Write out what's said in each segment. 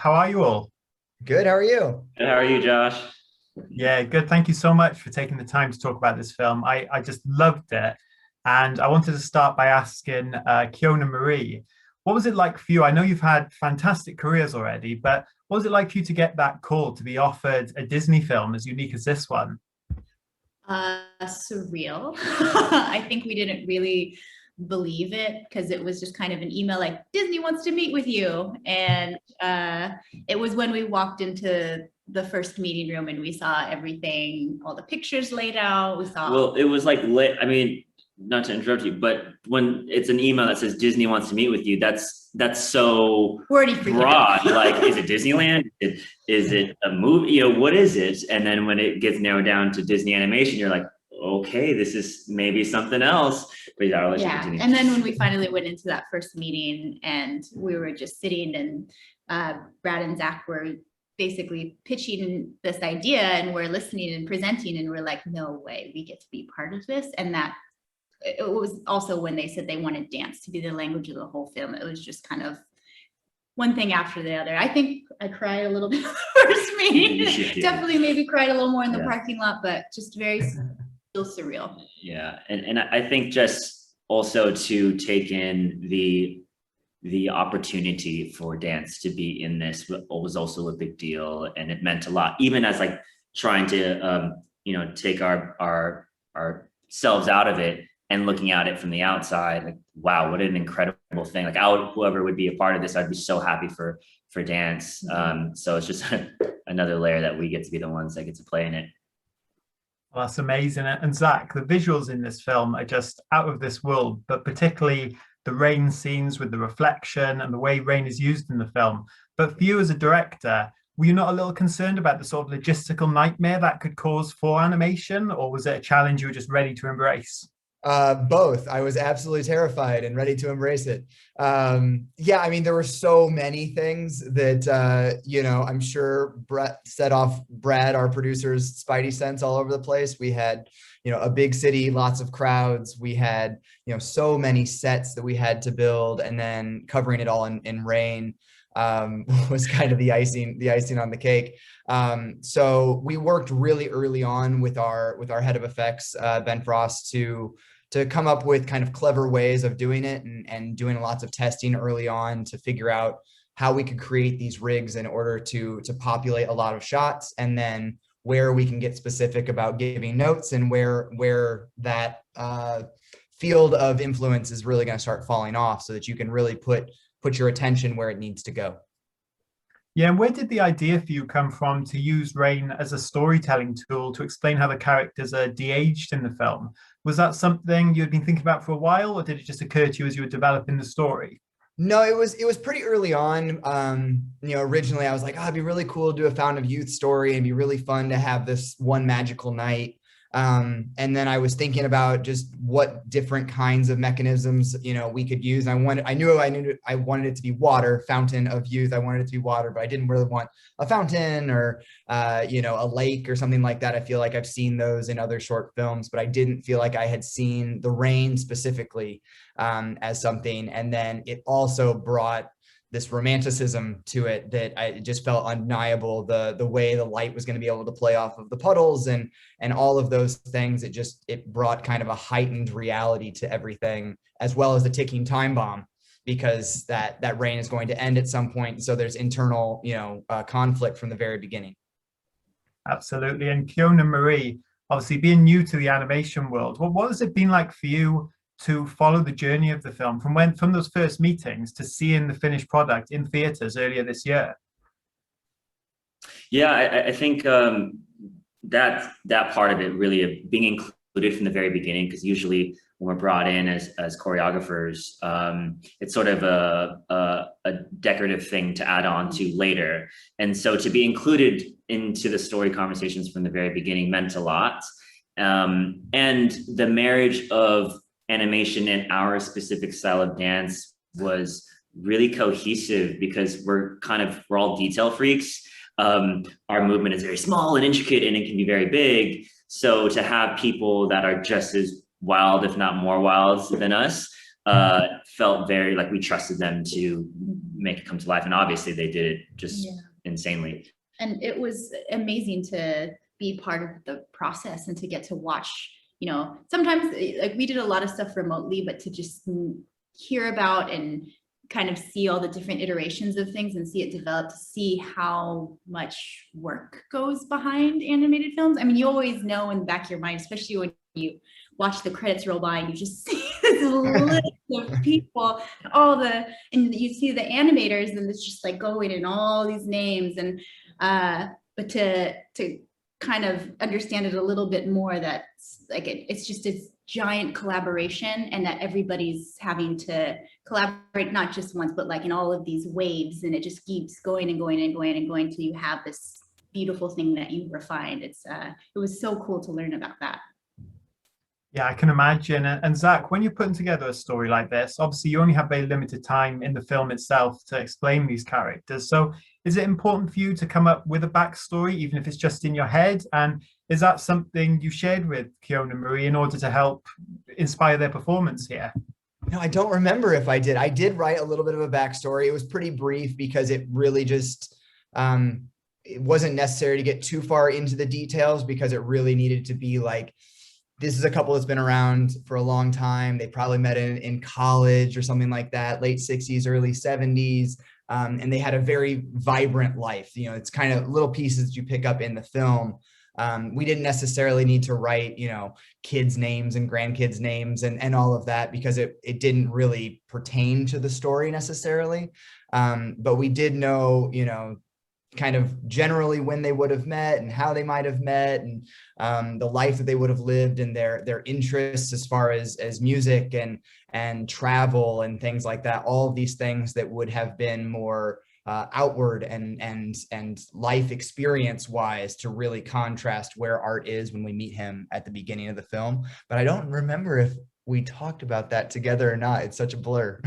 How are you all? Good, how are you? Good, how are you, Josh? Yeah, good. Thank you so much for taking the time to talk about this film. I just loved it. And I wanted to start by asking Keone and Marie, what was it like for you? I know you've had fantastic careers already, but what was it like for you to get that call to be offered a Disney film as unique as this one? Surreal. I think we didn't really believe it because it was just kind of an email like Disney wants to meet with you. And it was when we walked into the first meeting room and we saw everything, all the pictures laid out. We saw. Well, it was like lit. I mean, not to interrupt you, but when it's an email that says Disney wants to meet with you, that's so We're already freaking broad. out. Like, is it Disneyland? Is it a movie? You know, what is it? And then when it gets narrowed down to Disney animation, you're like, okay, this is maybe something else. But yeah, I'll let you continue. And then when we finally went into that first meeting and we were just sitting and Brad and Zach were basically pitching this idea and we're listening and presenting and we're like, no way, we get to be part of this. And that it was also when they said they wanted dance to be the language of the whole film. It was just kind of one thing after the other. I think I cried a little bit the first meeting. Definitely maybe cried a little more in the parking lot, but just very still surreal. Yeah, and I think just also to take in the opportunity for dance to be in this was also a big deal, and it meant a lot, even as like trying to take our ourselves out of it and looking at it from the outside, like, wow, what an incredible thing. Like whoever would be a part of this, I'd be so happy for dance. So it's just another layer that we get to be the ones that get to play in it. Well, that's amazing. And Zach, the visuals in this film are just out of this world, but particularly the rain scenes with the reflection and the way rain is used in the film. But for you as a director, were you not a little concerned about the sort of logistical nightmare that could cause for animation, or was it a challenge you were just ready to embrace? Both. I was absolutely terrified and ready to embrace it. Yeah, I mean, there were so many things that, I'm sure Brett set off Brad, our producer's spidey sense all over the place. We had, a big city, lots of crowds. We had, so many sets that we had to build, and then covering it all in rain was kind of the icing on the cake. So we worked really early on with our head of effects, Ben Frost, to come up with kind of clever ways of doing it, and doing lots of testing early on to figure out how we could create these rigs in order to populate a lot of shots, and then where we can get specific about giving notes, and where that field of influence is really going to start falling off, so that you can really put your attention where it needs to go. Yeah, and where did the idea for you come from to use rain as a storytelling tool to explain how the characters are de-aged in the film? Was that something you had been thinking about for a while, or did it just occur to you as you were developing the story? No, it was pretty early on. Originally I was like, oh, it'd be really cool to do a Fountain of Youth story, and be really fun to have this one magical night. And then I was thinking about just what different kinds of mechanisms, we could use. I knew I wanted it to be water, Fountain of Youth. I wanted it to be water, but I didn't really want a fountain or, a lake or something like that. I feel like I've seen those in other short films, but I didn't feel like I had seen the rain specifically as something. And then it also brought this romanticism to it that I just felt undeniable. The way the light was going to be able to play off of the puddles and all of those things. It brought kind of a heightened reality to everything, as well as the ticking time bomb, because that rain is going to end at some point. So there's internal, conflict from the very beginning. Absolutely. And Keone and Marie, obviously being new to the animation world, what has it been like for you to follow the journey of the film from those first meetings to seeing the finished product in theaters earlier this year? Yeah, I think that part of it really of being included from the very beginning, because usually when we're brought in as choreographers, it's sort of a decorative thing to add on to later. And so to be included into the story conversations from the very beginning meant a lot. And the marriage of animation and our specific style of dance was really cohesive, because we're all detail freaks. Our movement is very small and intricate, and it can be very big. So to have people that are just as wild, if not more wild than us, felt very like we trusted them to make it come to life. And obviously they did it just insanely. And it was amazing to be part of the process and to get to watch, you know, sometimes like we did a lot of stuff remotely, but to just hear about and kind of see all the different iterations of things and see it develop, to see how much work goes behind animated films. I mean, you always know in the back of your mind, especially when you watch the credits roll by and you just see this list of people, and you see the animators, and it's just like going in all these names, and but to kind of understand it a little bit more, that like it's just this giant collaboration, and that everybody's having to collaborate not just once, but like in all of these waves, and it just keeps going and going and going and going till you have this beautiful thing that you refined. It was so cool to learn about that. Yeah, I can imagine. And Zach, when you're putting together a story like this, obviously you only have very limited time in the film itself to explain these characters. So is it important for you to come up with a backstory, even if it's just in your head? And is that something you shared with Keone and Mari in order to help inspire their performance here? No, I don't remember if I did. I did write a little bit of a backstory. It was pretty brief because it really just, it wasn't necessary to get too far into the details, because it really needed to be like, this is a couple that's been around for a long time. They probably met in college or something like that, late 60s, early 70s. And they had a very vibrant life. You know, it's kind of little pieces that you pick up in the film. We didn't necessarily need to write, you know, kids' names and grandkids' names and all of that, because it didn't really pertain to the story necessarily. But we did know, you know, kind of generally when they would have met and how they might have met, and the life that they would have lived, and their interests as far as music and travel and things like that. All of these things that would have been more outward and life experience wise, to really contrast where Art is when we meet him at the beginning of the film. But I don't remember if we talked about that together or not. It's such a blur.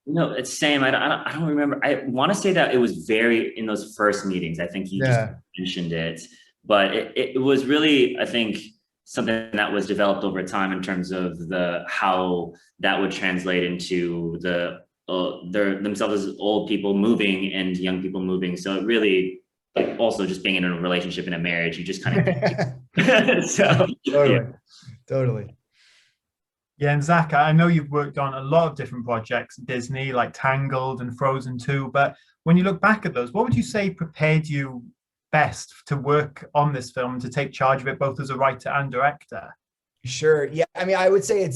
No, it's same. I don't remember. I want to say that it was very in those first meetings. I think he just mentioned it, but it was really, I think, something that was developed over time in terms of how that would translate into themselves as old people moving and young people moving. So it really, like, also just being in a relationship, in a marriage, you just kind of so Totally. Yeah, and Zach, I know you've worked on a lot of different projects at Disney, like Tangled and Frozen II, but when you look back at those, what would you say prepared you best to work on this film, to take charge of it, both as a writer and director? Sure. Yeah. I mean, I would say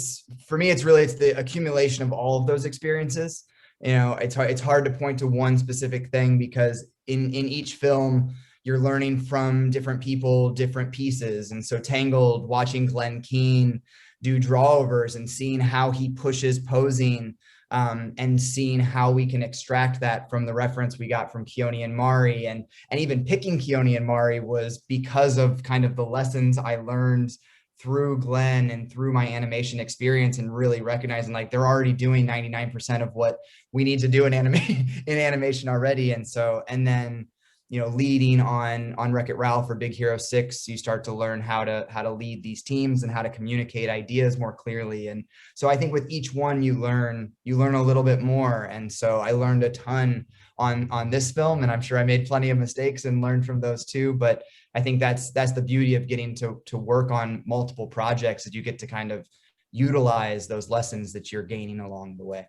for me, it's the accumulation of all of those experiences. You know, it's hard to point to one specific thing, because in each film, you're learning from different people, different pieces. And so Tangled, watching Glenn Keane do drawovers and seeing how he pushes posing, and seeing how we can extract that from the reference we got from Keone and Mari, and even picking Keone and Mari was because of kind of the lessons I learned through Glenn and through my animation experience, and really recognizing like they're already doing 99% of what we need to do in animation already. And then, you know, leading on Wreck-It Ralph or Big Hero 6, you start to learn how to lead these teams and how to communicate ideas more clearly. And so I think with each one you learn a little bit more. And so I learned a ton on this film, and I'm sure I made plenty of mistakes and learned from those too. But I think that's the beauty of getting to work on multiple projects, that you get to kind of utilize those lessons that you're gaining along the way.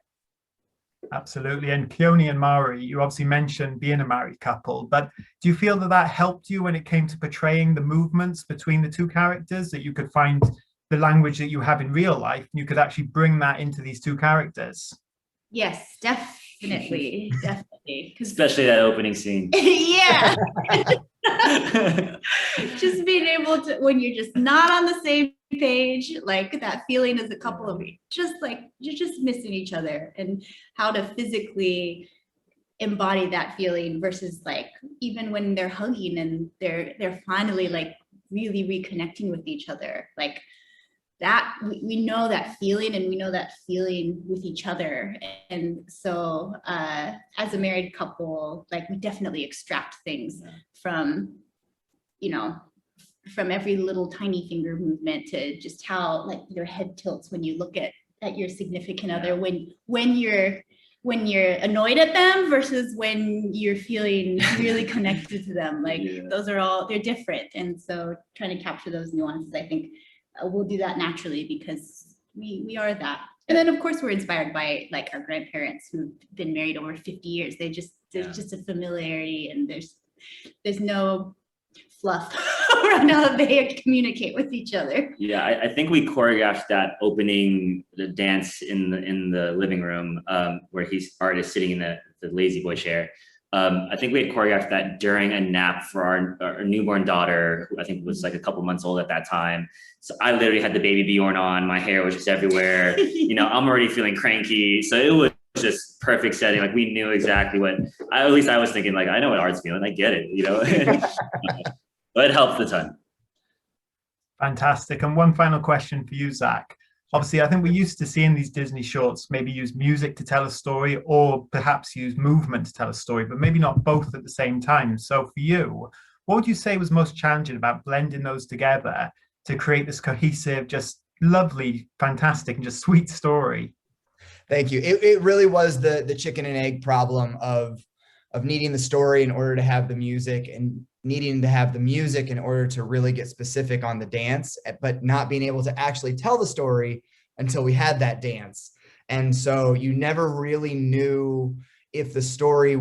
Absolutely. And Keone and Mari, you obviously mentioned being a married couple, but do you feel that helped you when it came to portraying the movements between the two characters, that you could find the language that you have in real life, and you could actually bring that into these two characters? Yes, definitely. Especially that opening scene. Yeah. Just being able to, when you're just not on the same page, like that feeling as a couple of just like you're just missing each other, and how to physically embody that feeling versus like even when they're hugging and they're finally like really reconnecting with each other, like that we know that feeling, and we know that feeling with each other. And so as a married couple, like we definitely extract things from, you know, from every little tiny finger movement to just how like your head tilts when you look at your significant other, when when you're annoyed at them versus when you're feeling really connected to them. Like those are all, they're different. And so trying to capture those nuances, I think we'll do that naturally because we are that. And then of course we're inspired by like our grandparents who've been married over 50 years. There's just a familiarity, and there's no fluff around how they communicate with each other. Yeah, I think we choreographed that opening, the dance in the living room, where he's artist sitting in the lazy boy chair. I think we had choreographed that during a nap for our newborn daughter, who I think was like a couple months old at that time. So I literally had the baby Bjorn on, my hair was just everywhere. You know, I'm already feeling cranky. So it was just perfect setting. Like we knew exactly what, at least I was thinking, like, I know what Art's feeling, I get it, you know? But it helped a ton. Fantastic. And one final question for you, Zach. Obviously, I think we're used to seeing these Disney shorts maybe use music to tell a story, or perhaps use movement to tell a story, but maybe not both at the same time. So for you, what would you say was most challenging about blending those together to create this cohesive, just lovely, fantastic, and just sweet story? Thank you. It really was the chicken and egg problem of needing the story in order to have the music, and needing to have the music in order to really get specific on the dance, but not being able to actually tell the story until we had that dance. And so you never really knew if the story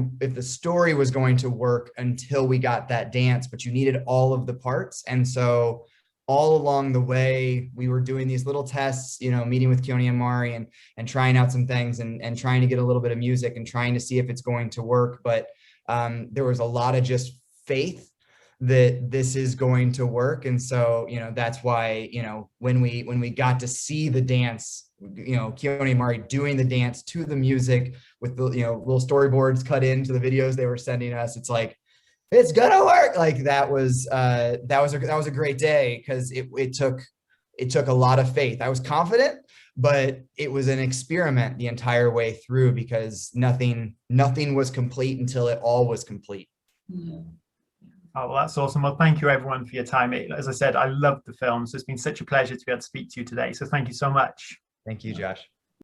was going to work until we got that dance, but you needed all of the parts. And so all along the way, we were doing these little tests, you know, meeting with Keone and Mari and trying out some things and trying to get a little bit of music and trying to see if it's going to work. But there was a lot of just faith that this is going to work. And so, you know, that's why, you know, when we got to see the dance, you know, Keone and Mari doing the dance to the music with the, you know, little storyboards cut into the videos they were sending us, it's like, it's gonna work. Like that was a great day, because it took a lot of faith. I was confident, but it was an experiment the entire way through, because nothing was complete until it all was complete. Oh, well, that's awesome. Well, thank you everyone for your time. As I said, I loved the film, so it's been such a pleasure to be able to speak to you today. So thank you so much. Thank you, Josh.